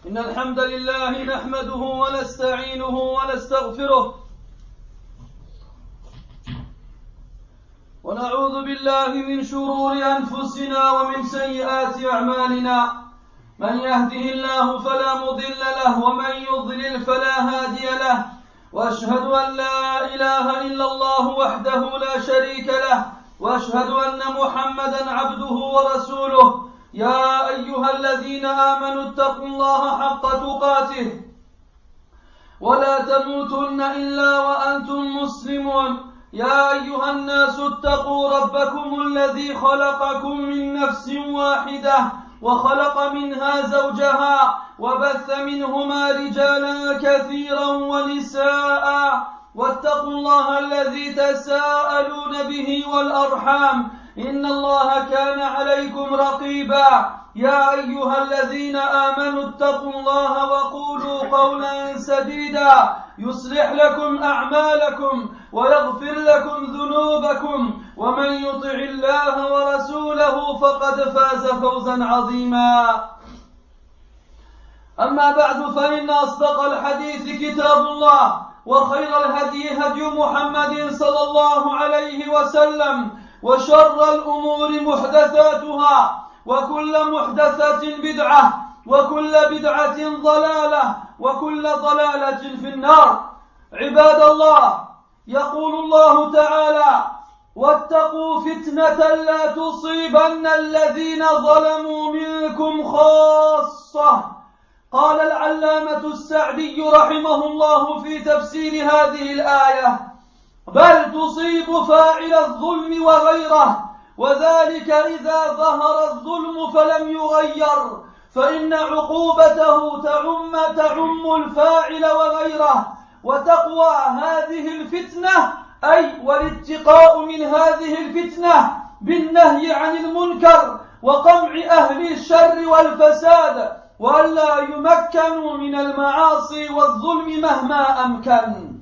إن الحمد لله نحمده ونستعينه ونستغفره ونعوذ بالله من شرور أنفسنا ومن سيئات أعمالنا من يهده الله فلا مضل له ومن يضلل فلا هادي له وأشهد أن لا إله إلا الله وحده لا شريك له وأشهد أن محمدا عبده ورسوله يا أيها الذين آمنوا اتقوا الله حق تقاته ولا تموتن إلا وأنتم مسلمون يا أيها الناس اتقوا ربكم الذي خلقكم من نفس واحدة وخلق منها زوجها وبث منهما رجالا كثيرا ونساء واتقوا الله الذي تساءلون به والأرحام إن الله كان عليكم رقيبا يا أيها الذين آمنوا اتقوا الله وقولوا قولا سديدا يصلح لكم أعمالكم ويغفر لكم ذنوبكم ومن يطع الله ورسوله فقد فاز فوزا عظيما أما بعد فإن أصدق الحديث كتاب الله وخير الهدي هدي محمد صلى الله عليه وسلم وشر الأمور محدثاتها وكل محدثة بدعة وكل بدعة ضلالة وكل ضلالة في النار عباد الله يقول الله تعالى واتقوا فتنة لا تصيبن الذين ظلموا منكم خاصة قال العلامة السعدي رحمه الله في تفسير هذه الآية بل تصيب فاعل الظلم وغيره وذلك إذا ظهر الظلم فلم يغير فإن عقوبته تعم الفاعل وغيره وتقوى هذه الفتنة أي والاتقاء من هذه الفتنة بالنهي عن المنكر وقمع أهل الشر والفساد وألا يمكنوا من المعاصي والظلم مهما أمكن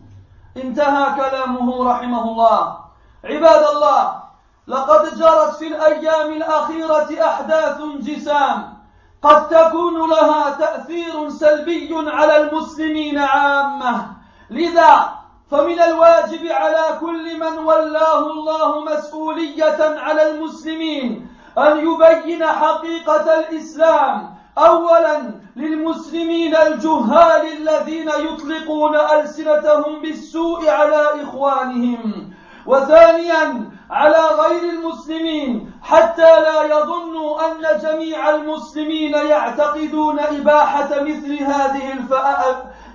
انتهى كلامه رحمه الله عباد الله لقد جرت في الأيام الأخيرة أحداث جسام قد تكون لها تأثير سلبي على المسلمين عامة لذا فمن الواجب على كل من ولاه الله مسؤولية على المسلمين أن يبين حقيقة الإسلام أولا للمسلمين الجهال الذين يطلقون ألسنتهم بالسوء على إخوانهم وثانيا على غير المسلمين حتى لا يظنوا أن جميع المسلمين يعتقدون إباحة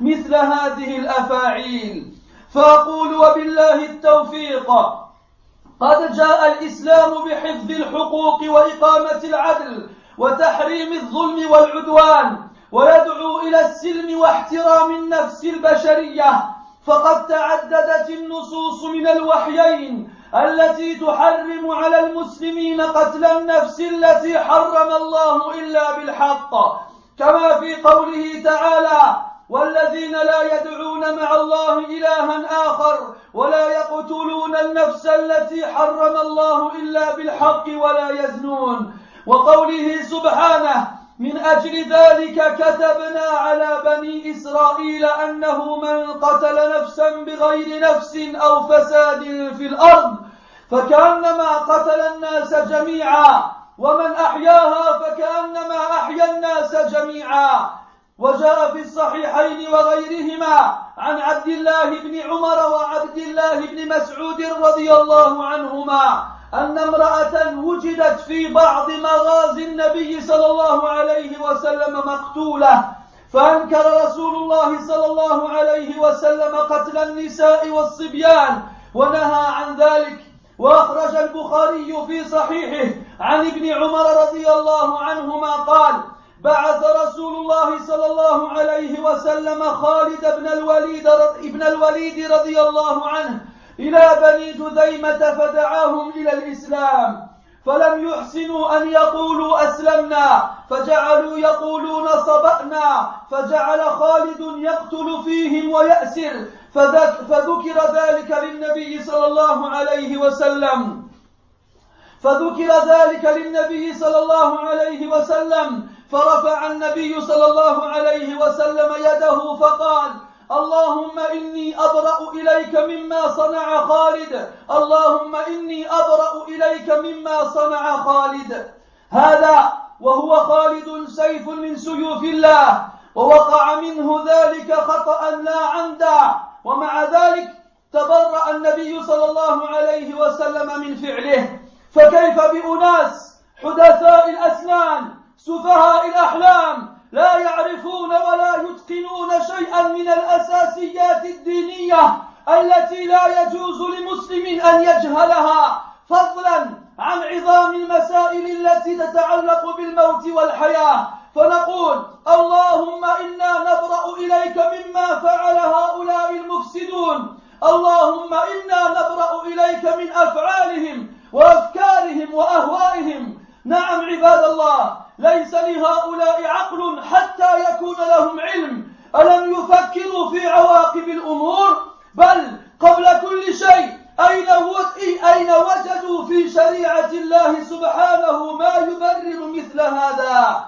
مثل هذه الأفاعيل فأقول وبالله التوفيق قد جاء الإسلام بحفظ الحقوق وإقامة العدل وتحريم الظلم والعدوان ويدعو إلى السلم واحترام النفس البشرية فقد تعددت النصوص من الوحيين التي تحرم على المسلمين قتل النفس التي حرم الله إلا بالحق كما في قوله تعالى والذين لا يدعون مع الله إلها آخر ولا يقتلون النفس التي حرم الله إلا بالحق ولا يزنون وقوله سبحانه من أجل ذلك كتبنا على بني إسرائيل أنه من قتل نفسا بغير نفس أو فساد في الأرض فكأنما قتل الناس جميعا ومن أحياها فكأنما أحيا الناس جميعا وجاء في الصحيحين وغيرهما عن عبد الله بن عمر وعبد الله بن مسعود رضي الله عنهما أن امرأة وجدت في بعض مغازي النبي صلى الله عليه وسلم مقتولة فأنكر رسول الله صلى الله عليه وسلم قتل النساء والصبيان ونهى عن ذلك وأخرج البخاري في صحيحه عن ابن عمر رضي الله عنهما قال بعث رسول الله صلى الله عليه وسلم خالد بن الوليد رضي الله عنه إلى بني جذيمة فدعاهم إلى الإسلام فلم يحسنوا أن يقولوا أسلمنا فجعلوا يقولون صبأنا فجعل خالد يقتل فيهم ويأسر فذكر ذلك للنبي صلى الله عليه وسلم فرفع النبي صلى الله عليه وسلم يده فقال: اللهم إني أبرأ إليك مما صنع خالد، اللهم إني أبرأ إليك مما صنع خالد. هذا وهو خالد سيف من سيوف الله، ووقع منه ذلك خطأ لا عمدا، ومع ذلك تبرأ النبي صلى الله عليه وسلم من فعله. فكيف بأناس حدثاء الأسنان سفهاء الأحلام لا يعرفون ولا يتقنون شيئا من الأساسيات الدينية التي لا يجوز لمسلم أن يجهلها، فضلا عن عظام المسائل التي تتعلق بالموت والحياة. فنقول: اللهم إنا نبرأ إليك مما فعل هؤلاء المفسدون، اللهم إنا نبرأ إليك من أفعالهم وأفكارهم وأهوائهم. نعم عباد الله، ليس لهؤلاء عقل حتى يكون لهم علم. ألم يفكروا في عواقب الأمور؟ بل قبل كل شيء أين وجدوا في شريعة الله سبحانه ما يبرر مثل هذا؟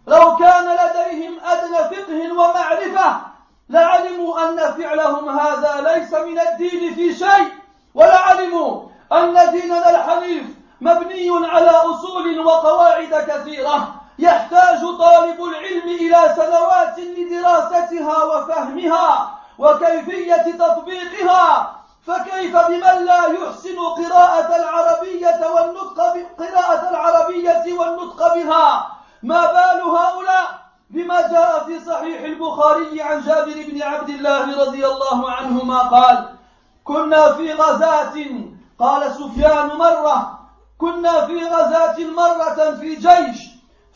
لو كان لديهم أدنى فقه ومعرفة لعلموا أن فعلهم هذا ليس من الدين في شيء، ولعلموا أن ديننا الحنيف مبني على أصول وقواعد كثيرة يحتاج طالب العلم إلى سنوات لدراستها وفهمها وكيفية تطبيقها. فكيف بمن لا يحسن قراءة العربية والنطق بها؟ ما بال هؤلاء بما جاء في صحيح البخاري عن جابر بن عبد الله رضي الله عنهما قال: كنا في غزاة، قال سفيان كنا في غزاة مرة في جيش،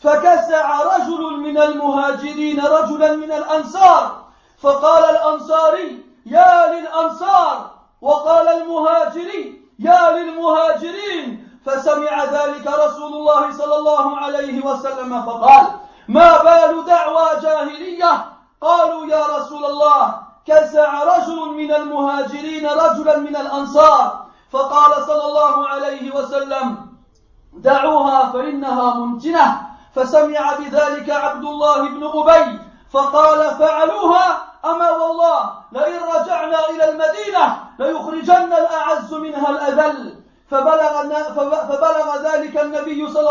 فكسع رجل من المهاجرين رجلا من الأنصار، فقال الأنصاري: يا للأنصار، وقال المهاجري: يا للمهاجرين. فسمع ذلك رسول الله صلى الله عليه وسلم فقال: ما بال دعوى جاهلية؟ قالوا: يا رسول الله، كسع رجل من المهاجرين رجلا من الأنصار. فقال صلى الله عليه وسلم: دعوها فإنها منتنة. فسمع بذلك عبد الله بن أبي فقال: فعلوها، أما والله لئن رجعنا إلى المدينة ليخرجن الأعز منها الأذل. فبلغ ذلك النبي صلى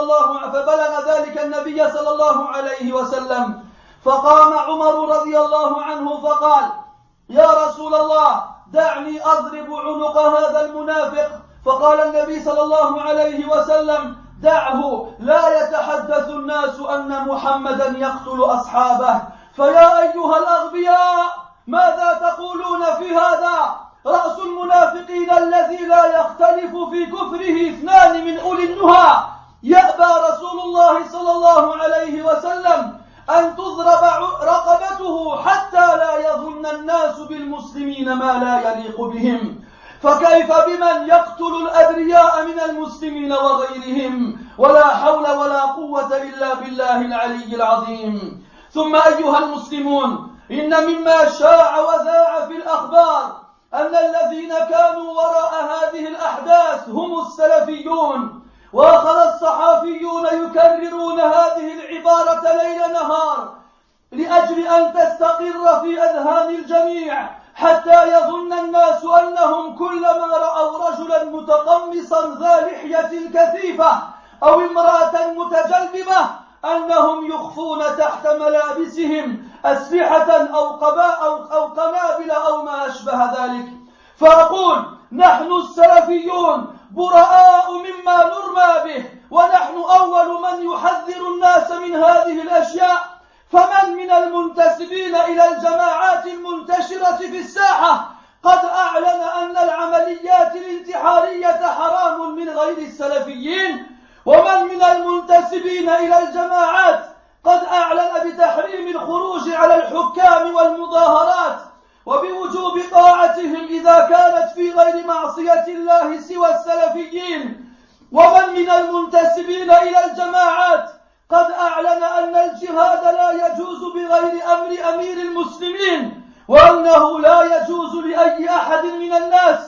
الله عليه وسلم، فقام عمر رضي الله عنه فقال: يا رسول الله، دعني أضرب عنق هذا المنافق. فقال النبي صلى الله عليه وسلم: دعه، لا يتحدث الناس أن محمدا يقتل أصحابه. فيا أيها الأغبياء، ماذا تقولون في هذا؟ رأس المنافقين الذي لا يختلف في كفره اثنان من أولي النهى. يأبى رسول الله صلى الله عليه وسلم أن تضرب رقبته حتى لا يظن الناس بالمسلمين ما لا يليق بهم، فكيف بمن يقتل الأبرياء من المسلمين وغيرهم؟ ولا حول ولا قوة إلا بالله العلي العظيم. ثم أيها المسلمون، إن مما شاع وذاع في الأخبار أن الذين كانوا وراء هذه الأحداث هم السلفيون، وأخذ الصحافيون يكررون هذه العبارة ليل نهار لأجل أن تستقر في أذهان الجميع، حتى يظن الناس أنهم كلما رأوا رجلا متقمصا ذا لحية كثيفة أو امرأة متجلبة أنهم يخفون تحت ملابسهم أسلحة أو قنابل أو ما أشبه ذلك. فأقول: نحن السلفيون براء مما نرمى به، ونحن أول من يحذر الناس من هذه الأشياء. فمن من المنتسبين إلى الجماعات المنتشرة في الساحة قد أعلن أن العمليات الانتحارية حرام من غير السلفيين؟ ومن من المنتسبين إلى الجماعات قد أعلن بتحريم الخروج على الحكام والمظاهرات وبوجوب طاعتهم إذا كانت في غير معصية الله سوى السلفيين؟ ومن من المنتسبين إلى الجماعات قد أعلن أن الجهاد لا يجوز بغير أمر أمير المسلمين، وأنه لا يجوز لأي أحد من الناس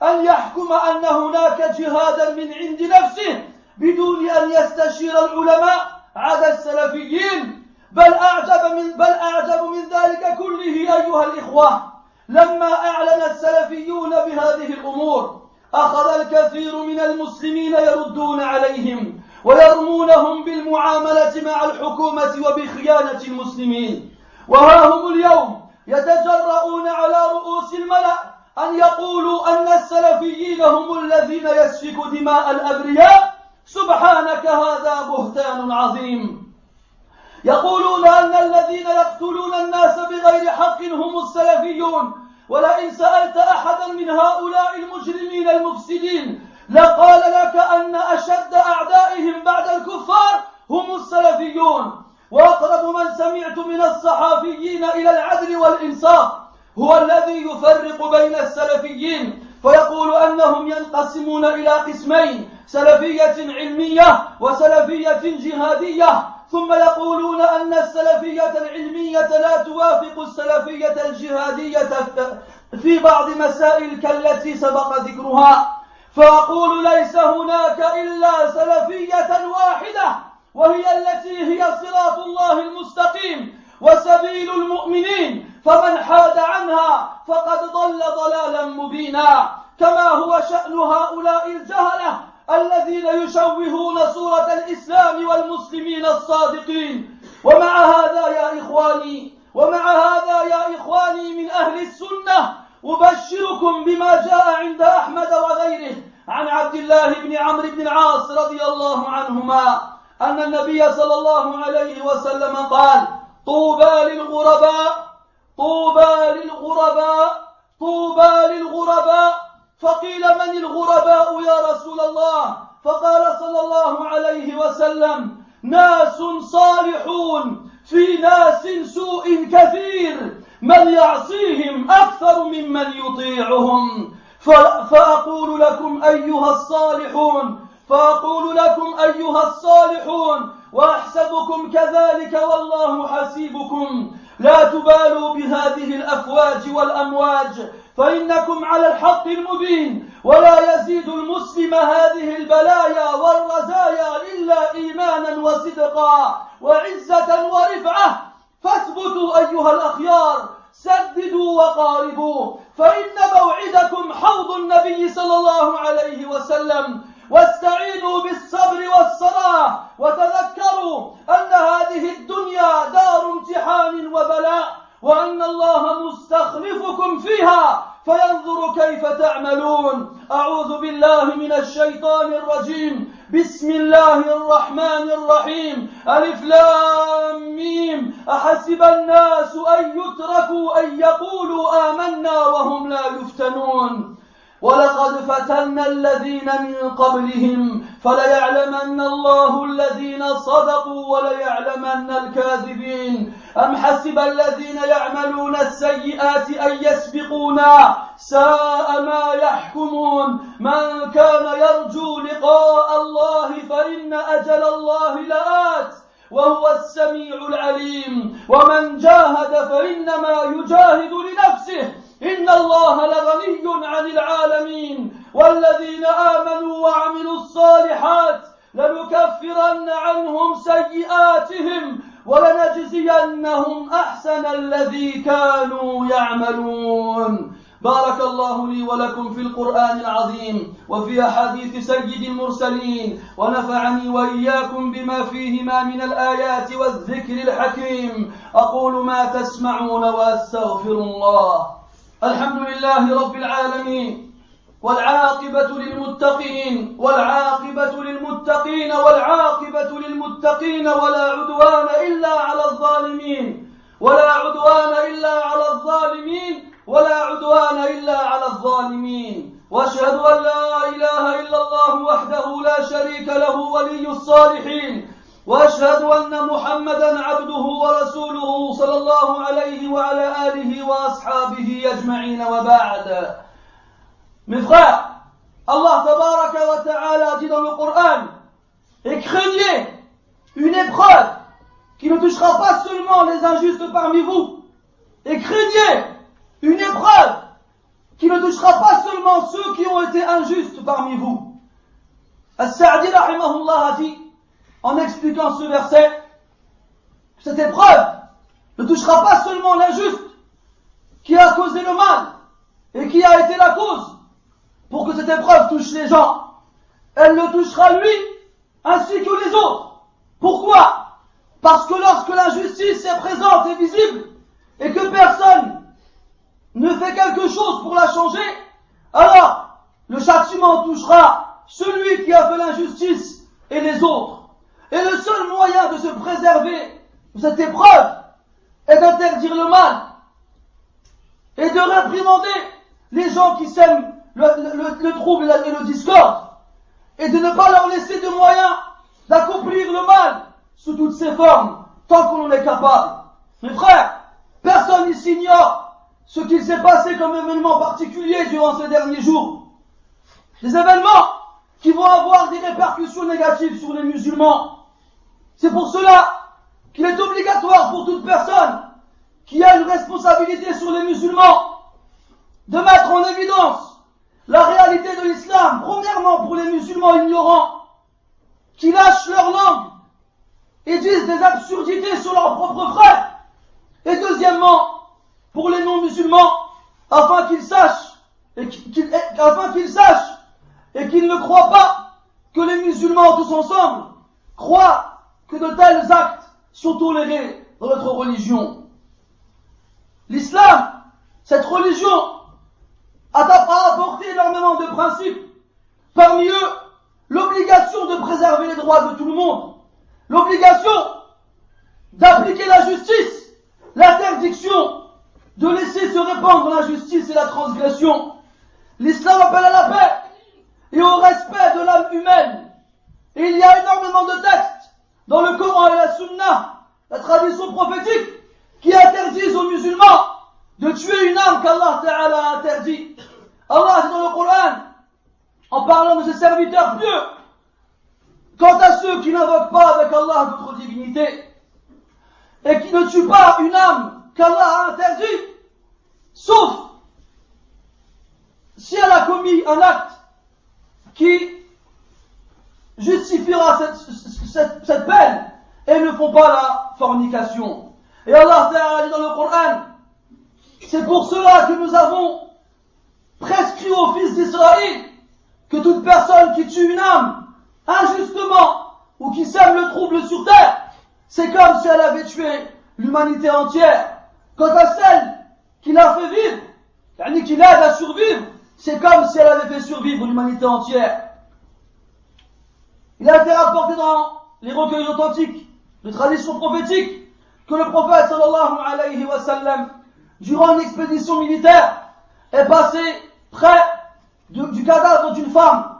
أن يحكم أن هناك جهادا من عند نفسه بدون أن يستشير العلماء عدا السلفيين. بل أعجب من ذلك كله أيها الإخوة، لما أعلن السلفيون بهذه الأمور أخذ الكثير من المسلمين يردون عليهم ويرمونهم بالمعاملة مع الحكومة وبخيانة المسلمين. وها هم اليوم يتجرؤون على رؤوس الملأ أن يقولوا أن السلفيين هم الذين يسفك دماء الأبرياء. سبحانك، هذا بهتان عظيم. يقولون أن الذين يقتلون الناس بغير حق هم السلفيون، ولئن سألت أحدا من هؤلاء المجرمين المفسدين لقال لك أن أشد أعدائهم بعد الكفار هم السلفيون. وأقرب من سمعت من الصحافيين إلى العدل والإنصاف هو الذي يفرق بين السلفيين، فيقول أنهم ينقسمون إلى قسمين: سلفية علمية وسلفية جهادية، ثم يقولون أن السلفية العلمية لا توافق السلفية الجهادية في بعض مسائل كالتي سبق ذكرها. فأقول ليس هناك إلا سلفية واحدة، وهي التي هي صراط الله المستقيم وسبيل المؤمنين، فمن حاد عنها فقد ضل ضلالا مبينا، كما هو شأن هؤلاء الجهلة الذين يشوهون صورة الإسلام والمسلمين الصادقين. ومع هذا يا إخواني من أهل السنة أبشركم بما جاء عند أحمد وغيره عن عبد الله بن عمرو بن العاص رضي الله عنهما أن النبي صلى الله عليه وسلم قال: طوبى للغرباء، طوبى للغرباء، طوبى للغرباء. فقيل: من الغرباء يا رسول الله؟ فقال صلى الله عليه وسلم: ناس صالحون في ناس سوء كثير، من يعصيهم أكثر ممن يطيعهم. فأقول لكم أيها الصالحون وأحسبكم كذلك والله حسيبكم، لا تبالوا بهذه الأفواج والأمواج، فإنكم على الحق المبين، ولا يزيد المسلم هذه البلايا والرزايا إلا إيمانا وصدقا وعزة ورفعة. فاثبتوا أيها الأخيار، سددوا وقاربوا، فإن موعدكم حوض النبي صلى الله عليه وسلم. واستعينوا بالصبر والصلاة، وتذكروا أن هذه الدنيا دار امتحان وبلاء، وأن الله مستخلفكم فيها فينظر كيف تعملون. أعوذ بالله من الشيطان الرجيم. بسم الله الرحمن الرحيم. ألف لام ميم. أحسب الناس أن يتركوا أن يقولوا آمنا وهم لا يفتنون. ولقد فتنا الذين من قبلهم فليعلمن الله الذين صدقوا وليعلمن الكاذبين. أم حسب الذين يعملون السيئات أن يسبقونا، ساء ما يحكمون. من كان يرجو لقاء الله فإن أجل الله لآت وهو السميع العليم. ومن جاهد فإنما يجاهد لنفسه، إن الله لغني عن العالمين. والذين آمنوا وعملوا الصالحات لنكفرن عنهم سيئاتهم ولنجزينهم أحسن الذي كانوا يعملون. بارك الله لي ولكم في القرآن العظيم وفي أحاديث سيد المرسلين، ونفعني وإياكم بما فيهما من الآيات والذكر الحكيم. أقول ما تسمعون وأستغفر الله. الحمد لله رب العالمين، والعاقبة للمتقين ولا عدوان إلا على الظالمين وأشهد أن لا إله إلا الله وحده لا شريك له ولي الصالحين، وأشهد أن محمدا عبده ورسوله صلى الله عليه وعلى آله وأصحابه أجمعين. وبعد. Mes frères, Allah tabaraka wa ta'ala dit dans le Coran: et craignez une épreuve qui ne touchera pas seulement les injustes parmi vous, et craignez une épreuve qui ne touchera pas seulement ceux qui ont été injustes parmi vous. As-Sa'di rahimahullah dit: en expliquant ce verset, cette épreuve ne touchera pas seulement l'injuste qui a causé le mal et qui a été la cause pour que cette épreuve touche les gens. Elle le touchera lui ainsi que les autres. Pourquoi? Parce que lorsque l'injustice est présente et visible et que personne ne fait quelque chose pour la changer, alors le châtiment touchera celui qui a fait l'injustice et les autres. Et le seul moyen de se préserver de cette épreuve est d'interdire le mal et de réprimander les gens qui sèment le trouble et le discorde, et de ne pas leur laisser de moyens d'accomplir le mal sous toutes ses formes, tant qu'on en est capable. Mes frères, personne ici n'ignore ce qu'il s'est passé comme événement particulier durant ces derniers jours. Des événements qui vont avoir des répercussions négatives sur les musulmans. C'est pour cela qu'il est obligatoire pour toute personne qui a une responsabilité sur les musulmans de mettre en évidence la réalité de l'islam, premièrement pour les musulmans ignorants qui lâchent leur langue et disent des absurdités sur leurs propres frères, et deuxièmement pour les non-musulmans afin qu'ils sachent et qu'ils ne croient pas que les musulmans tous ensemble croient que de tels actes sont tolérés dans notre religion. L'islam, cette religion, a apporté énormément de principes. Parmi eux, l'obligation de préserver les droits de tout le monde, l'obligation d'appliquer la justice, l'interdiction de laisser se répandre l'injustice et la transgression. L'islam appelle à la paix et au respect de l'âme humaine. Et il y a énormément de textes dans le Coran et la Sunna, la tradition prophétique, qui interdisent aux musulmans de tuer une âme qu'Allah Ta'ala a interdit. Allah dit dans le Coran, en parlant de ses serviteurs pieux, quant à ceux qui n'invoquent pas avec Allah d'autre divinité et qui ne tuent pas une âme qu'Allah a interdit, sauf si elle a commis un acte qui justifiera cette peine, et ne font pas la fornication. Et Allah Ta'ala dit dans le Coran, c'est pour cela que nous avons prescrit aux fils d'Israël que toute personne qui tue une âme injustement ou qui sème le trouble sur terre, c'est comme si elle avait tué l'humanité entière. Quant à celle qui l'a fait vivre, yani qui l'aide à survivre, c'est comme si elle avait fait survivre l'humanité entière. Il a été rapporté dans les recueils authentiques de tradition prophétique que le prophète sallallahu alayhi wa sallam, durant une expédition militaire, est passé près du cadavre d'une femme.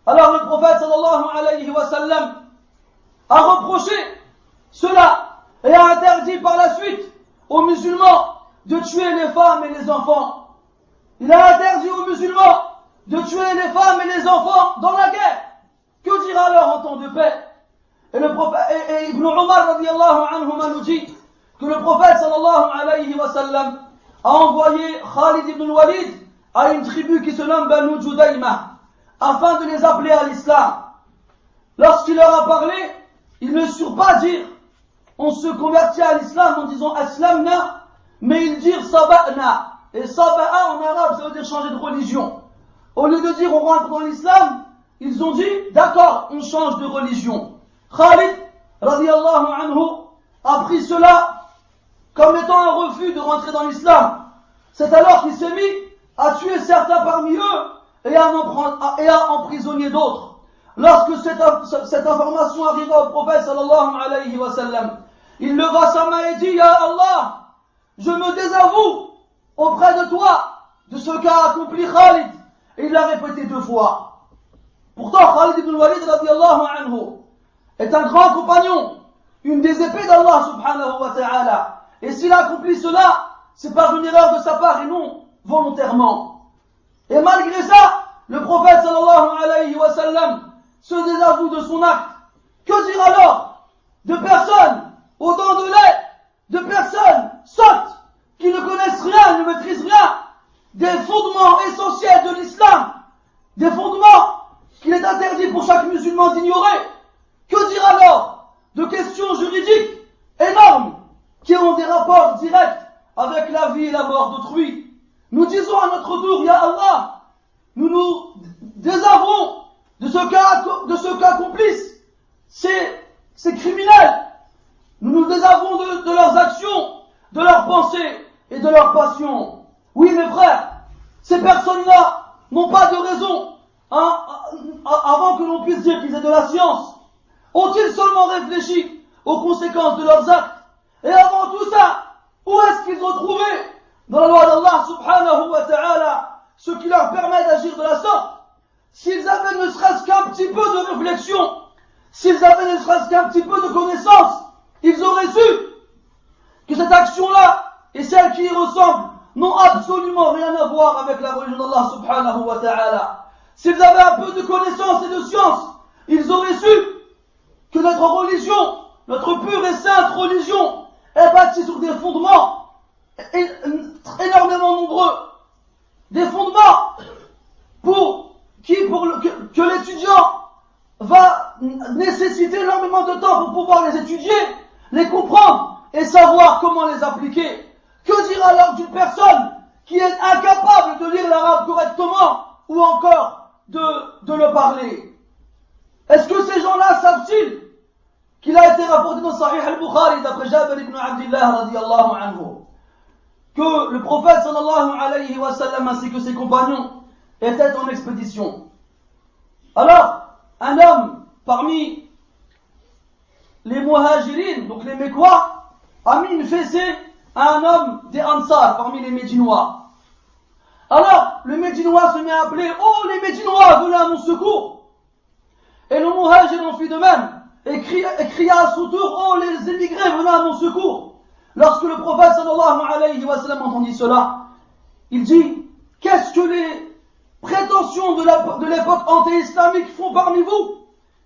Alors le prophète sallallahu alayhi wa sallam a reproché cela et a interdit par la suite aux musulmans de tuer les femmes et les enfants. Il a interdit aux musulmans de tuer les femmes et les enfants dans la guerre. Que dira alors en temps de paix? Et Ibn Umar radiallahu anhuma nous dit que le prophète sallallahu alayhi wa sallam a envoyé Khalid ibn al-Walid à une tribu qui se nomme Banu Judayma afin de les appeler à l'islam. Lorsqu'il leur a parlé, ils ne surent pas dire on se convertit à l'islam en disant aslamna, mais ils dirent saba'na. Et saba'a en arabe ça veut dire changer de religion. Au lieu de dire on rentre dans l'islam, ils ont dit d'accord, on change de religion. Khalid radiallahu anhu a pris cela comme étant un refus de rentrer dans l'islam. C'est alors qu'il s'est mis à tuer certains parmi eux et à emprisonner d'autres. Lorsque cette information arriva au prophète sallallahu alayhi wa sallam, il leva sa main et dit Ya Allah, je me désavoue auprès de toi de ce qu'a accompli Khalid. Et il l'a répété 2 fois. Pourtant Khalid ibn Walid radiallahu anhu est un grand compagnon, une des épées d'Allah subhanahu wa ta'ala. Et s'il a accompli cela, c'est par une erreur de sa part et non volontairement. Et malgré ça, le prophète sallallahu alayhi wa sallam se désavoue de son acte. Que dire alors de personnes aux dents de lait, de personnes sottes, qui ne connaissent rien, ne maîtrisent rien, des fondements essentiels de l'islam, des fondements qu'il est interdit pour chaque musulman d'ignorer, des rapports directs avec la vie et la mort d'autrui. Nous disons à notre tour, Ya Allah, nous nous désavouons de ce qu'accomplissent ces criminels. Nous nous désavouons de leurs actions, de leurs pensées et de leurs passions. Oui, mes frères, ces personnes-là n'ont pas de raison, avant que l'on puisse dire qu'ils aient de la science. Ont-ils seulement réfléchi aux conséquences de leurs actes? Et avant tout ça, où est-ce qu'ils ont trouvé dans la loi d'Allah subhanahu wa ta'ala ce qui leur permet d'agir de la sorte? S'ils avaient ne serait-ce qu'un petit peu de réflexion, s'ils avaient ne serait-ce qu'un petit peu de connaissance, ils auraient su que cette action-là et celle qui y ressemble n'ont absolument rien à voir avec la religion d'Allah subhanahu wa ta'ala. S'ils avaient un peu de connaissance et de science, ils auraient su que notre religion, notre pure et sainte religion, est bâtie sur des fondements énormément nombreux. Des fondements que l'étudiant va nécessiter énormément de temps pour pouvoir les étudier, les comprendre et savoir comment les appliquer. Que dire alors d'une personne qui est incapable de lire l'arabe correctement ou encore de le parler? Est-ce que ces gens-là savent-ils qu'il a été rapporté dans Sahih al-Bukhari d'après Jabir ibn Abdillah radiyallahu anhu que le prophète sallallahu alayhi wa sallam ainsi que ses compagnons étaient en expédition. Alors, un homme parmi les muhajirin, donc les Mécois, a mis une fessée à un homme des Ansar, parmi les Médinois. Alors, le Médinois se met à appeler « Oh, les Médinois, venez à mon secours !» Et le muhajir en fit de même, et cria à son tour « Oh, les émigrés, venez à mon secours !» Lorsque le prophète sallallahu alayhi wa sallam entendit cela, il dit « Qu'est-ce que les prétentions de l'époque anti-islamique font parmi vous ?»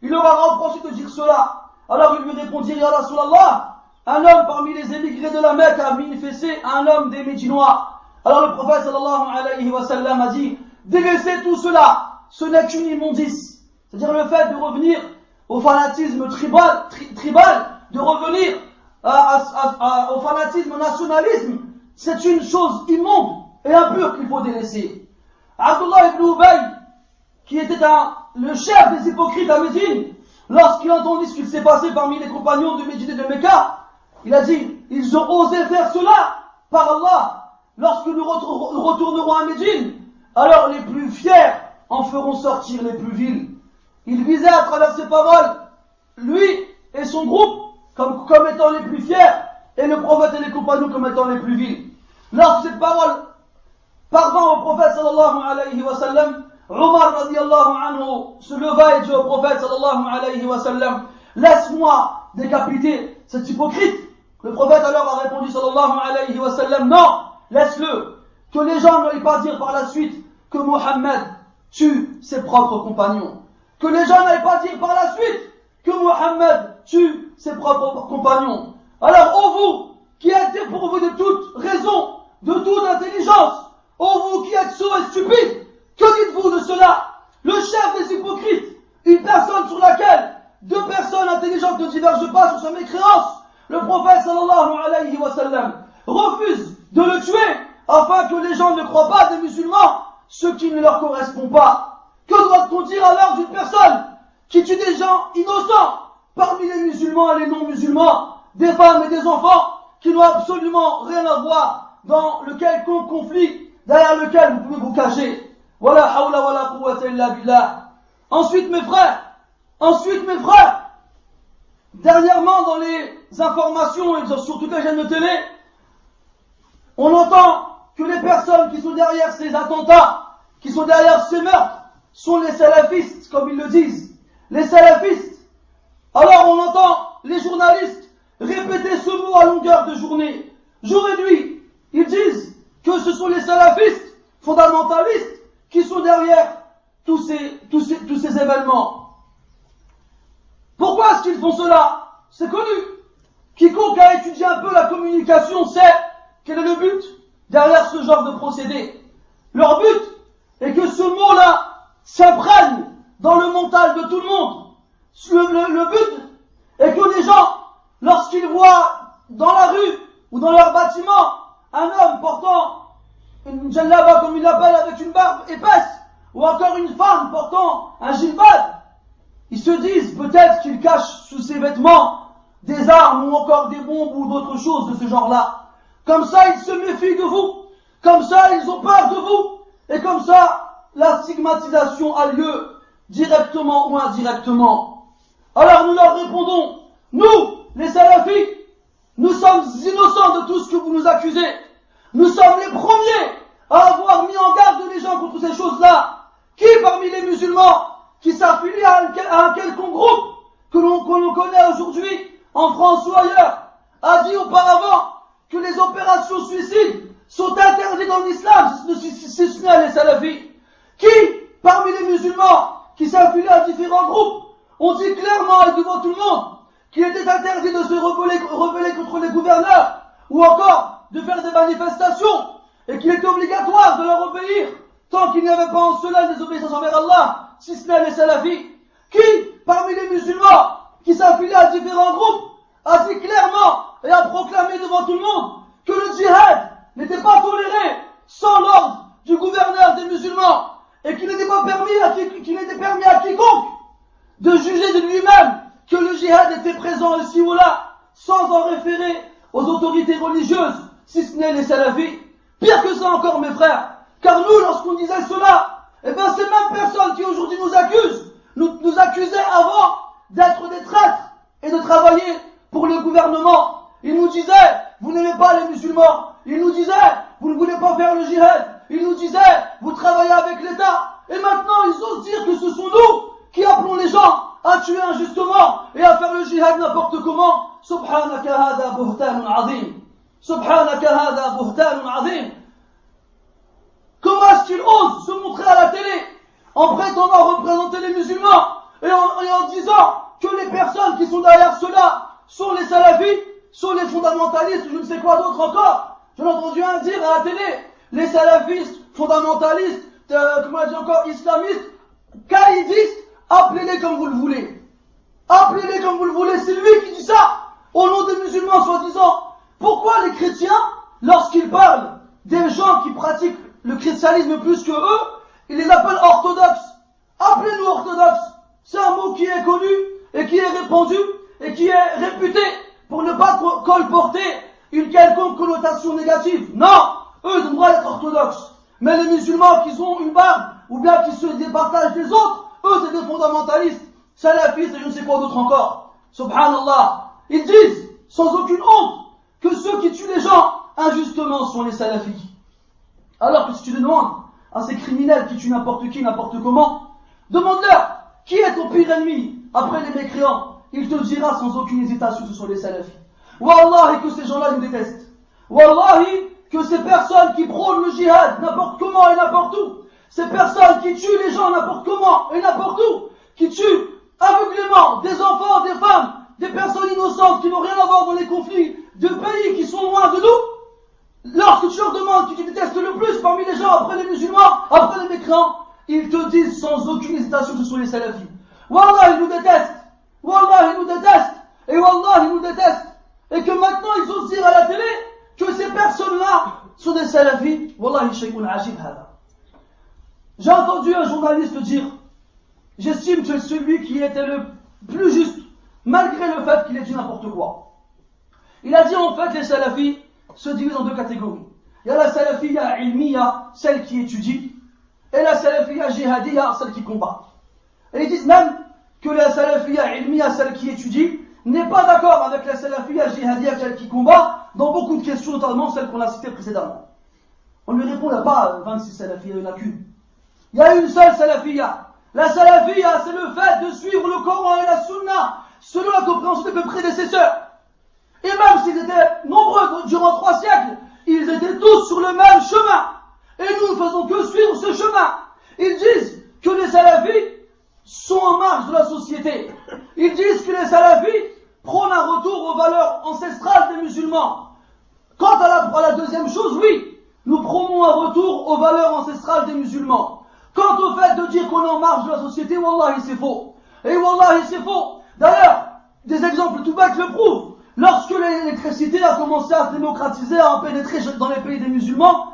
Il leur a reproché de dire cela. Alors il lui répondit « Ya Rasulallah, un homme parmi les émigrés de la Mecque a mis une fessée à un homme des Médinois. » Alors le prophète sallallahu alayhi wa sallam a dit « Délaissez tout cela, ce n'est qu'une immondice. » C'est-à-dire le fait de revenir au fanatisme tribal, de revenir au fanatisme, au nationalisme, c'est une chose immonde et impure qu'il faut délaisser. Abdullah ibn Ubay, qui était le chef des hypocrites à Médine, lorsqu'il entendit ce qui s'est passé parmi les compagnons de Médine et de Mecca, il a dit, ils ont osé faire cela, par Allah, lorsque nous retournerons à Médine, alors les plus fiers en feront sortir les plus vils. Il visait à travers ses paroles, lui et son groupe, comme étant les plus fiers, et le prophète et les compagnons comme étant les plus vils. Lorsque cette parole parvint au prophète sallallahu alayhi wa sallam, Omar radiallahu anhu se leva et dit au prophète sallallahu alayhi wa sallam, laisse-moi décapiter cet hypocrite. Le prophète alors a répondu sallallahu alayhi wa sallam, non, laisse-le, que les gens n'aillent pas dire par la suite que Mohammed tue ses propres compagnons. Que les gens n'aillent pas dire par la suite que Mohammed tue ses propres compagnons. Alors, ô vous, qui êtes dépourvus de toute raison, de toute intelligence, ô vous qui êtes sourds et stupides, que dites-vous de cela? Le chef des hypocrites, une personne sur laquelle deux personnes intelligentes ne divergent pas sur sa mécréance, le prophète sallallahu alayhi wa sallam refuse de le tuer afin que les gens ne croient pas des musulmans ce qui ne leur correspond pas. Que doit-on dire alors d'une personne qui tue des gens innocents parmi les musulmans et les non-musulmans, des femmes et des enfants qui n'ont absolument rien à voir dans le quelconque conflit derrière lequel vous pouvez vous cacher? Wala hawla wala quwwata illa billah. Ensuite mes frères, dernièrement dans les informations et sur toutes les chaînes de télé, on entend que les personnes qui sont derrière ces attentats, qui sont derrière ces meurtres, sont les salafistes, comme ils le disent. Les salafistes. Alors on entend les journalistes répéter ce mot à longueur de journée. Jour et nuit, ils disent que ce sont les salafistes fondamentalistes qui sont derrière tous ces événements. Pourquoi est-ce qu'ils font cela? C'est connu. Quiconque a étudié un peu la communication sait quel est le but derrière ce genre de procédé. Leur but est que ce mot-là s'imprègne dans le mental de tout le monde. Le but est que les gens, lorsqu'ils voient dans la rue ou dans leur bâtiment un homme portant une djellaba, comme il l'appelle, avec une barbe épaisse, ou encore une femme portant un gilbad, ils se disent peut-être qu'ils cachent sous ses vêtements des armes ou encore des bombes ou d'autres choses de ce genre-là. Comme ça, ils se méfient de vous. Comme ça, ils ont peur de vous. Et comme ça, la stigmatisation a lieu directement ou indirectement. Alors nous leur répondons, nous, les salafis, nous sommes innocents de tout ce que vous nous accusez. Nous sommes les premiers à avoir mis en garde les gens contre ces choses-là. Qui parmi les musulmans qui s'affilient à un quelconque groupe que l'on connaît aujourd'hui en France ou ailleurs a dit auparavant que les opérations suicides sont interdites dans l'islam, si ce n'est les salafis? Qui parmi les musulmans qui s'affilient à différents groupes ont dit clairement et devant tout le monde qu'il était interdit de se rebeller contre les gouverneurs ou encore de faire des manifestations et qu'il était obligatoire de leur obéir tant qu'il n'y avait pas en cela une désobéissance envers Allah, si ce n'est les salafis? Qui parmi les musulmans qui s'affilient à différents groupes a dit clairement et a proclamé devant tout le monde que le djihad n'était pas toléré sans l'ordre du gouverneur des musulmans et qu'il n'était pas permis à quiconque de juger de lui-même que le djihad était présent ici ou là sans en référer aux autorités religieuses, si ce n'est les salafis? Pire que ça encore, mes frères, car nous, lorsqu'on disait cela, eh bien ces mêmes personnes qui aujourd'hui nous accusent, nous accusaient avant d'être des traîtres et de travailler pour le gouvernement. Ils nous disaient, vous n'aimez pas les musulmans. Ils nous disaient, vous ne voulez pas faire le djihad. Ils nous disaient, vous travaillez avec l'État. Et maintenant, ils osent dire que ce sont nous qui appelons les gens à tuer injustement et à faire le djihad n'importe comment. Subhanaka hada buhtanun azim. Subhanaka hada buhtanun azim. Comment est-ce qu'ils osent se montrer à la télé en prétendant représenter les musulmans et en disant que les personnes qui sont derrière cela sont les salafis, sont les fondamentalistes, je ne sais quoi d'autre encore. J'en ai entendu un dire à la télé, les salafistes, fondamentalistes, comment on dit encore, islamistes, caïdistes, appelez-les comme vous le voulez. Appelez-les comme vous le voulez, c'est lui qui dit ça, au nom des musulmans soi-disant. Pourquoi les chrétiens, lorsqu'ils parlent des gens qui pratiquent le christianisme plus que eux, ils les appellent orthodoxes? Appelez-nous orthodoxes. C'est un mot qui est connu et qui est répandu et qui est réputé pour ne pas colporter une quelconque connotation négative. Non, eux ils ont le droit d'être orthodoxes. Mais les musulmans qui ont une barbe ou bien qui se départagent des autres, eux c'est des fondamentalistes, salafistes et je ne sais quoi d'autre encore. Subhanallah. Ils disent sans aucune honte que ceux qui tuent les gens injustement sont les salafis. Alors que si tu demandes à ces criminels qui tuent n'importe qui, n'importe comment, demande-leur qui est ton pire ennemi après les mécréants. Il te dira sans aucune hésitation que ce sont les salafis. Wallahi que ces gens-là nous détestent. Wallahi que ces personnes qui prônent le djihad n'importe comment et n'importe où, ces personnes qui tuent les gens n'importe comment et n'importe où, qui tuent aveuglément des enfants, des femmes, des personnes innocentes qui n'ont rien à voir dans les conflits de pays qui sont loin de nous, lorsque tu leur demandes qui tu détestes le plus parmi les gens après les musulmans, après les mécréants, ils te disent sans aucune hésitation que ce sont les salafis. Wallah, ils nous détestent. Wallah, ils nous détestent. Et Wallah, ils nous détestent. Et que maintenant, ils osent dire à la télé que ces personnes-là sont des salafis. Wallah, shay'un ajib hada. J'ai entendu un journaliste dire, j'estime que celui qui était le plus juste, malgré le fait qu'il ait dit n'importe quoi. Il a dit en fait, les salafis se divisent en deux catégories. Il y a la salafiyya ilmiya, celle qui étudie, et la salafiyya jihadiyya, celle qui combat. Et ils disent même que la salafiyya ilmiya, celle qui étudie, n'est pas d'accord avec la salafiyya jihadiyya, celle qui combat, dans beaucoup de questions, notamment celles qu'on a citées précédemment. On lui répond, il n'y a pas 26 salafiyya, il n'y en a qu'une. Il y a une seule salafiyya. La salafiyya, c'est le fait de suivre le Coran et la Sunna, selon la compréhension de mes prédécesseurs. Et même s'ils étaient nombreux durant 3 siècles, ils étaient tous sur le même chemin. Et nous ne faisons que suivre ce chemin. Ils disent que les salafis sont en marge de la société. Ils disent que les salafis prônent un retour aux valeurs ancestrales des musulmans. Quant à la deuxième chose, oui, nous prônons un retour aux valeurs ancestrales des musulmans. Quant au fait de dire qu'on est en marge de la société, wallahi c'est faux. Et wallahi c'est faux. D'ailleurs, des exemples tout bêtes le prouvent. lorsque l'électricité a commencé à se démocratiser, à en pénétrer dans les pays des musulmans,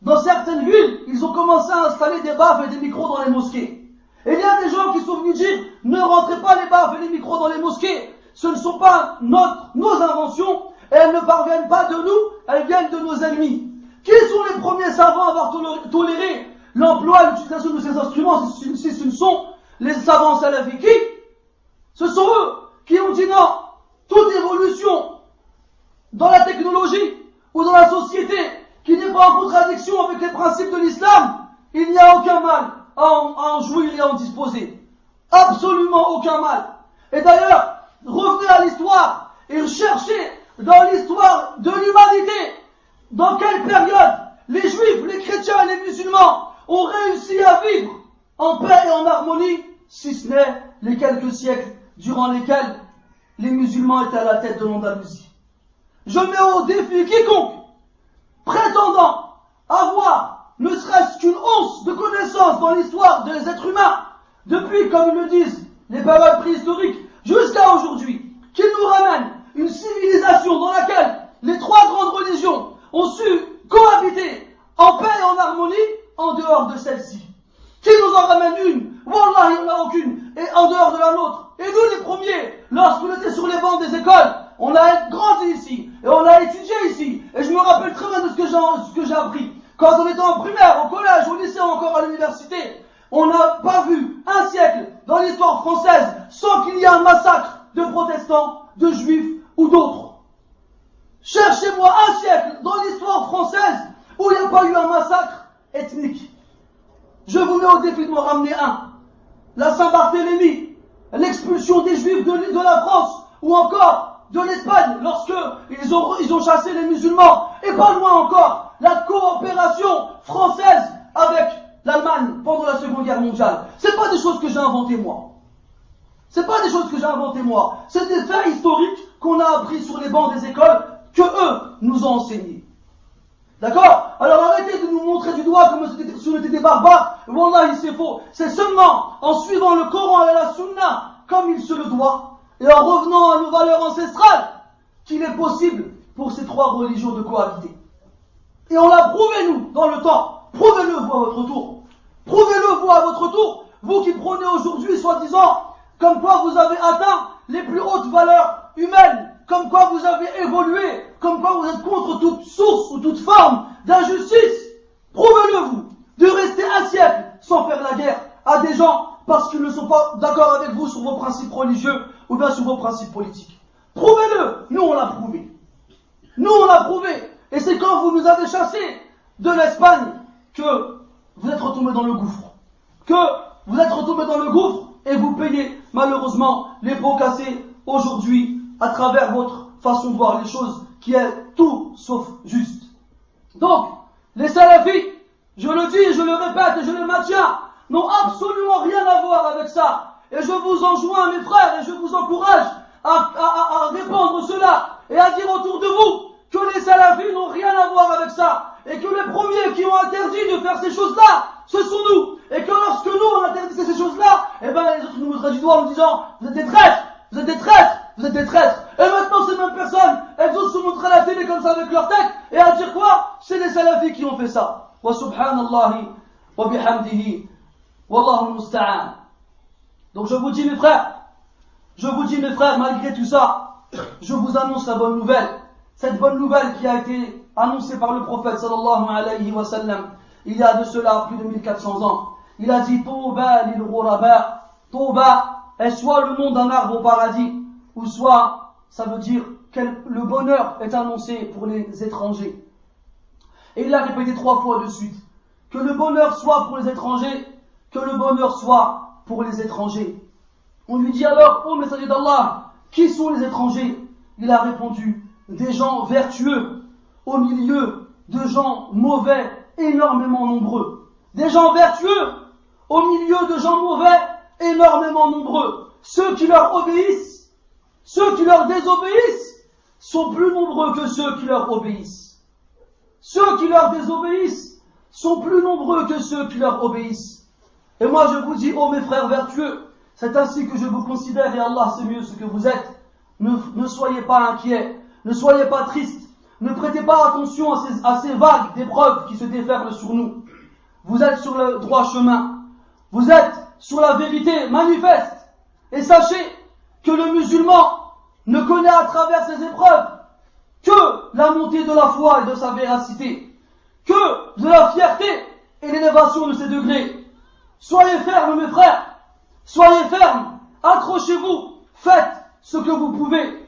dans certaines villes, ils ont commencé à installer des baffes et des micros dans les mosquées. Et il y a des gens qui sont venus dire, ne rentrez pas les baffes et les micros dans les mosquées. Ce ne sont pas nos inventions, et elles ne parviennent pas de nous, elles viennent de nos ennemis. Qui sont les premiers savants à avoir toléré l'emploi et l'utilisation de ces instruments, si ce ne sont les savants salafis? Ce sont eux qui ont dit non, toute évolution dans la technologie ou dans la société qui n'est pas en contradiction avec les principes de l'islam, il n'y a aucun mal à en jouir et à en disposer. Absolument aucun mal. Et d'ailleurs, revenez à l'histoire et cherchez dans l'histoire de l'humanité dans quelle période les juifs, les chrétiens et les musulmans ont réussi à vivre en paix et en harmonie, si ce n'est les quelques siècles durant lesquels les musulmans étaient à la tête de l'Andalousie. Je mets au défi quiconque prétendant avoir ne serait-ce qu'une once de connaissance dans l'histoire des êtres humains, depuis, comme ils le disent, les périodes préhistoriques, jusqu'à aujourd'hui, qu'il nous ramène une civilisation dans laquelle les trois grandes religions ont su cohabiter en paix et en harmonie en dehors de celle-ci. Qui nous en ramène une? Wallah, il n'y en a aucune, et en dehors de la nôtre. Et nous les premiers, lorsqu'on était sur les bancs des écoles, on a grandi ici, et on a étudié ici, et je me rappelle très bien de ce que j'ai appris. Quand on était en primaire, au collège, au lycée ou encore à l'université, on n'a pas vu un siècle dans l'histoire française sans qu'il y ait un massacre de protestants, de juifs ou d'autres. Cherchez-moi un siècle dans l'histoire française où il n'y a pas eu un massacre ethnique. Je vous mets au défi de me ramener un. La Saint-Barthélemy, l'expulsion des juifs de la France, ou encore de l'Espagne, lorsque ils ont chassé les musulmans, et pas loin encore, la coopération française avec l'Allemagne pendant la Seconde Guerre mondiale. C'est pas des choses que j'ai inventées moi. C'est pas des choses que j'ai inventées moi. C'est des faits historiques qu'on a appris sur les bancs des écoles, que eux nous ont enseignés. D'accord? Alors arrêtez de nous montrer du doigt comme si on était des barbares. Wallah, c'est faux. C'est seulement en suivant le Coran et la Sunna comme il se le doit, et en revenant à nos valeurs ancestrales, qu'il est possible pour ces trois religions de cohabiter. Et on l'a prouvé, nous, dans le temps. Prouvez-le, vous, à votre tour. Prouvez-le, vous, à votre tour. Vous qui prônez aujourd'hui, soi-disant, comme quoi vous avez atteint les plus hautes valeurs humaines, comme quoi vous avez évolué, comme quoi vous êtes contre toute source ou toute forme d'injustice. Prouvez-le, vous, de rester un siècle sans faire la guerre à des gens parce qu'ils ne sont pas d'accord avec vous sur vos principes religieux ou bien sur vos principes politiques. Prouvez-le. Nous, on l'a prouvé. Nous, on l'a prouvé. Et c'est quand vous nous avez chassés de l'Espagne que vous êtes retombés dans le gouffre. Que vous êtes retombés dans le gouffre et vous payez malheureusement les pots cassés aujourd'hui à travers votre façon de voir les choses qui est tout sauf juste. Donc, les salafis, je le dis, je le répète et je le maintiens, n'ont absolument rien à voir avec ça. Et je vous enjoins, mes frères, et je vous encourage à répandre cela et à dire autour de vous que les salafis n'ont rien à voir avec ça. Et que les premiers qui ont interdit de faire ces choses-là, ce sont nous. Et que lorsque nous, on interdit ces choses-là, eh ben les autres nous montrent du doigt en nous disant, vous êtes des traîtres, vous êtes des traîtres, vous êtes des traîtres. Et maintenant, ces mêmes personnes, elles osent se montrer à la télé comme ça avec leur tête, et à dire quoi? C'est les salafis qui ont fait ça. Wa subhanallahi, wa bihamdihi, wallahu musta'an. Donc je vous dis mes frères, malgré tout ça, je vous annonce la bonne nouvelle. Cette bonne nouvelle qui a été annoncée par le prophète sallallahu alayhi wa sallam, il y a de cela plus de 1400 ans. Il a dit, Touba lil ghuraba. Touba est soit le nom d'un arbre au paradis, ou soit, ça veut dire que le bonheur est annoncé pour les étrangers. Et il l'a répété 3 fois de suite. Que le bonheur soit pour les étrangers, que le bonheur soit pour les étrangers. On lui dit alors, ô messager d'Allah, qui sont les étrangers? Il a répondu, des gens vertueux, au milieu de gens mauvais, énormément nombreux. Des gens vertueux, au milieu de gens mauvais, énormément nombreux. Ceux qui leur obéissent, ceux qui leur désobéissent, sont plus nombreux que ceux qui leur obéissent. Ceux qui leur désobéissent sont plus nombreux que ceux qui leur obéissent. Et moi je vous dis, ô mes frères vertueux, c'est ainsi que je vous considère, et Allah sait mieux ce que vous êtes. ne soyez pas inquiets, ne soyez pas tristes, ne prêtez pas attention à ces vagues d'épreuves qui se déferlent sur nous. Vous êtes sur le droit chemin, vous êtes sur la vérité manifeste, et sachez que le musulman ne connaît à travers ces épreuves que la montée de la foi et de sa véracité, que de la fierté et l'élévation de ses degrés. Soyez fermes mes frères, soyez fermes, accrochez-vous, faites ce que vous pouvez,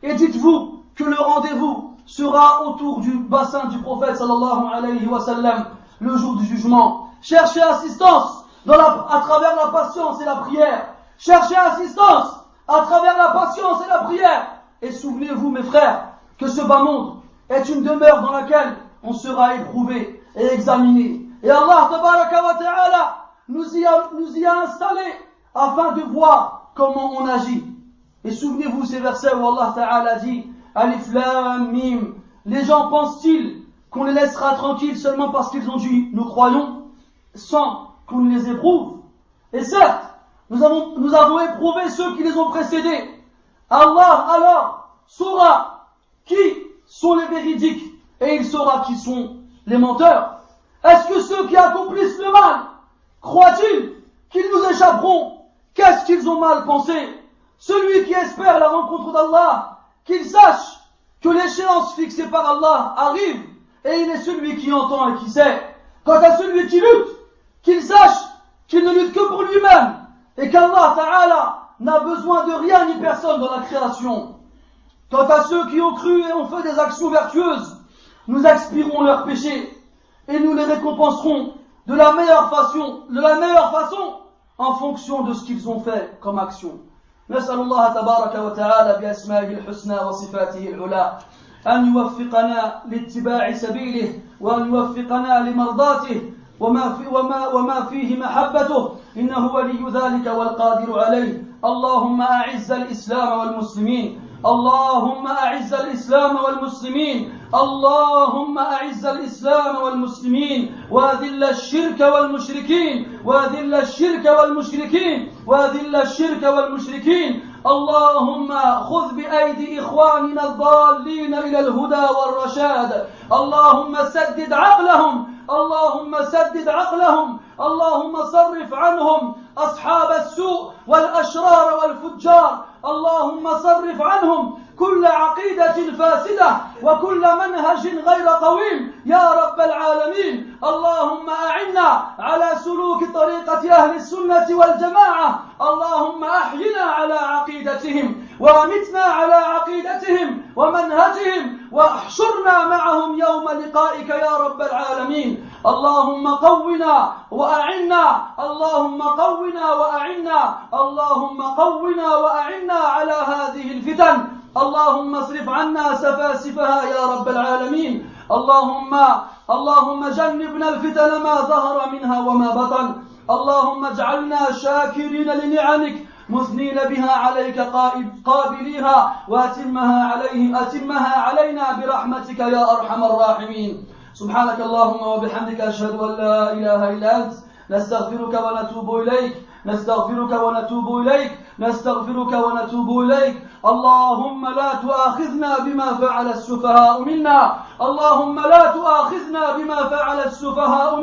et dites-vous que le rendez-vous sera autour du bassin du prophète sallallahu alayhi wa sallam le jour du jugement. Cherchez assistance à travers la patience et la prière. Cherchez assistance à travers la patience et la prière. Et souvenez-vous mes frères que ce bas monde est une demeure dans laquelle on sera éprouvé et examiné. Et Allah tabaraka wa ta'ala nous y a installés afin de voir comment on agit. Et souvenez-vous ces versets où Allah ta'ala dit Alif Lam Mim. Les gens pensent-ils qu'on les laissera tranquilles seulement parce qu'ils ont dit nous croyons sans qu'on les éprouve? Et certes, nous avons éprouvé ceux qui les ont précédés. Allah alors saura qui sont les véridiques et il saura qui sont les menteurs. Est-ce que ceux qui accomplissent le mal croient-ils qu'ils nous échapperont? Qu'est-ce qu'ils ont mal pensé? Celui qui espère la rencontre d'Allah, qu'il sache que l'échéance fixée par Allah arrive et il est celui qui entend et qui sait. Quant à celui qui lutte, qu'il sache qu'il ne lutte que pour lui-même et qu'Allah Ta'ala n'a besoin de rien ni personne dans la création. Quant à ceux qui ont cru et ont fait des actions vertueuses, nous expirons leurs péchés et nous les récompenserons de la meilleure façon en fonction de ce qu'ils ont fait comme action. نسأل الله تبارك وتعالى بأسمائه الحسنى وصفاته العلى أن يوفقنا لاتباع سبيله وأن يوفقنا لمرضاته وما فيه محبته إنه ولي ذلك والقادر عليه. اللهم أعز الإسلام والمسلمين اللهم أعز الإسلام والمسلمين اللهم أعز الإسلام والمسلمين وأذل الشرك والمشركين وأذل الشرك والمشركين وأذل الشرك والمشركين اللهم خذ بأيدي إخواننا الضالين إلى الهدى والرشاد اللهم سدد عقلهم اللهم صرف عنهم أصحاب السوء والأشرار والفجار اللهم صرف عنهم كل عقيدة فاسدة وكل منهج غير قويم يا رب العالمين. اللهم أعنا على سلوك طريقة أهل السنة والجماعة اللهم أحينا على عقيدتهم وأمتنا على عقيدتهم ومنهجهم واحشرنا معهم يوم لقائك يا رب العالمين. اللهم قونا وأعنا على هذه الفتن اللهم اصرف عنا سفاسفها يا رب العالمين. اللهم جنبنا الفتن ما ظهر منها وما بطن اللهم اجعلنا شاكرين لنعمك مثنين بها عليك قابليها وأتمها علينا برحمتك يا أرحم الراحمين. سبحانك اللهم وبحمدك أشهد أن لا إله إلا أنت نستغفرك ونتوب إليك. اللهم لا تؤاخذنا بما فعل السفهاء منا اللهم لا تؤاخذنا بما فعل السفهاء